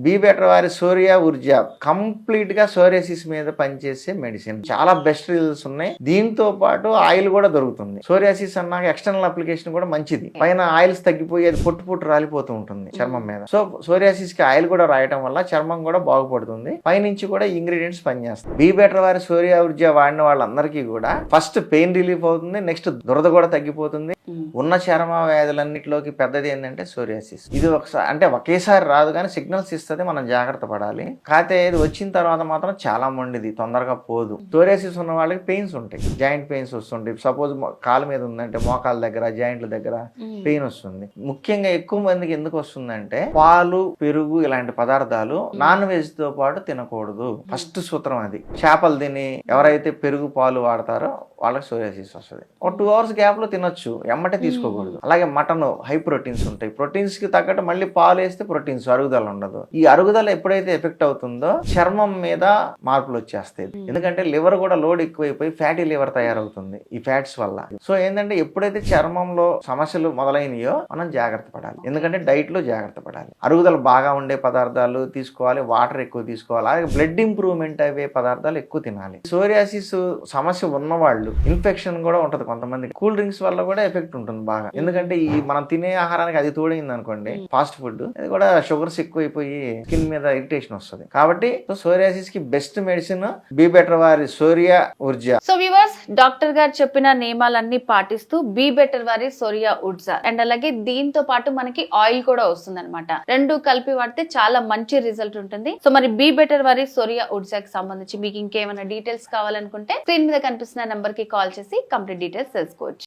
Be better వారి సోరియా Urja complete గా psoriasis మీద పనిచేసే మెడిసిన్. చాలా బెస్ట్ రిజల్ట్స్ ఉన్నాయి. దీంతో పాటు ఆయిల్ కూడా దొరుకుతుంది. సోరియాసిస్ అన్నాక ఎక్స్టర్నల్ అప్లికేషన్ కూడా మంచిది. పైన ఆయిల్స్ తగ్గిపోయి అది పొట్టు రాలిపోతూ ఉంటుంది చర్మం మీద. సో సోరియాసిస్ కి ఆయిల్ కూడా రాయటం వల్ల చర్మం కూడా బాగుపడుతుంది. పైనుంచి కూడా ఇంగ్రీడియంట్స్ పనిచేస్తాయి. బీ బెటర్ వారి సోరియా ఊర్జా వాడిన వాళ్ళందరికీ కూడా ఫస్ట్ పెయిన్ రిలీఫ్ అవుతుంది. నెక్స్ట్ దురద కూడా తగ్గిపోతుంది. ఉన్న చర్మ వ్యాధులన్నిటిలోకి పెద్దది ఏంటంటే సోరియాసిస్. ఇది ఒకసారి అంటే ఒకేసారి రాదు కానీ సిగ్నల్స్ ఇస్తుంది, మనం జాగ్రత్త పడాలి. కాకపోతే ఇది వచ్చిన తర్వాత మాత్రం చాలా మండిది, తొందరగా పోదు. సోరియాసిస్ ఉన్న వాళ్ళకి పెయిన్స్ ఉంటాయి, జాయింట్ పెయిన్స్ వస్తుంటాయి. సపోజ్ కాలు మీద ఉందంటే మోకాల దగ్గర జాయింట్ల దగ్గర పెయిన్ వస్తుంది. ముఖ్యంగా ఎక్కువ మందికి ఎందుకు వస్తుందంటే పాలు పెరుగు ఇలాంటి పదార్థాలు నాన్ వెజ్ తో పాటు తినకూడదు. ఫస్ట్ సూత్రం అది. చేపలు తిని ఎవరైతే పెరుగు పాలు వాడతారో వాళ్ళకి సోరియాసిస్ వస్తుంది. ఒక 2 hours గ్యాప్ లో తినొచ్చు, ఎమ్మటే తీసుకోకూడదు. అలాగే మటన్ హై ప్రోటీన్స్ ఉంటాయి. ప్రోటీన్స్ కి తగ్గట్టు మళ్ళీ పాలు వేస్తే ప్రోటీన్స్ అరుగుదల ఉండదు. ఈ అరుగుదల ఎప్పుడైతే ఎఫెక్ట్ అవుతుందో చర్మం మీద మార్పులు వచ్చేస్తాయి. ఎందుకంటే లివర్ కూడా లోడ్ ఎక్కువైపోయి ఫ్యాటీ లివర్ తయారవుతుంది ఈ ఫ్యాట్స్ వల్ల. సో ఏంటంటే ఎప్పుడైతే చర్మంలో సమస్యలు మొదలైనయో మనం జాగ్రత్త పడాలి. ఎందుకంటే డైట్ లో జాగ్రత్త పడాలి. అరుగుదల బాగా ఉండే పదార్థాలు తీసుకోవాలి, వాటర్ ఎక్కువ తీసుకోవాలి. అలాగే బ్లడ్ ఇంప్రూవ్మెంట్ అయ్యే పదార్థాలు ఎక్కువ తినాలి. సోరియాసిస్ సమస్య ఉన్నవాళ్ళు ఇన్ఫెక్షన్ కూడా ఉంటది. కొంతమంది కూల్ డ్రింక్స్ వల్ల కూడా ఎఫెక్ట్ ఉంటుంది బాగా. ఎందుకంటే ఈ మనం తినే ఆహారానికి అది తోడైంది అనుకోండి, ఫాస్ట్ ఫుడ్, అది కూడా షుగర్స్ ఎక్కువైపోయి స్కిన్ మీద ఇరిటేషన్ వస్తుంది. కాబట్టి సోరియాసిస్ కి బెస్ట్ మెడిసిన్ బీ బెటర్ వారి సోరియా ఊర్జా. సో వ్యూవర్స్, డాక్టర్ గారు చెప్పిన నియమాలన్నీ పాటిస్తూ బీ బెటర్ వారి సోరియా ఊర్జా అండ్ అలాగే దీంతో పాటు మనకి ఆయిల్ కూడా వస్తుంది అనమాట. రెండు కలిపి వాడితే చాలా మంచి రిజల్ట్ ఉంటుంది. సో మరి బీ బెటర్ వారి సోరియా ఊర్జాకి సంబంధించి మీకు ఇంకేమైనా డీటెయిల్స్ కావాలనుకుంటే స్క్రీన్ మీద కనిపిస్తున్న నంబర్ కి కాల్ చేసి కంప్లీట్ డీటెయిల్స్ తెలుసుకోవచ్చు.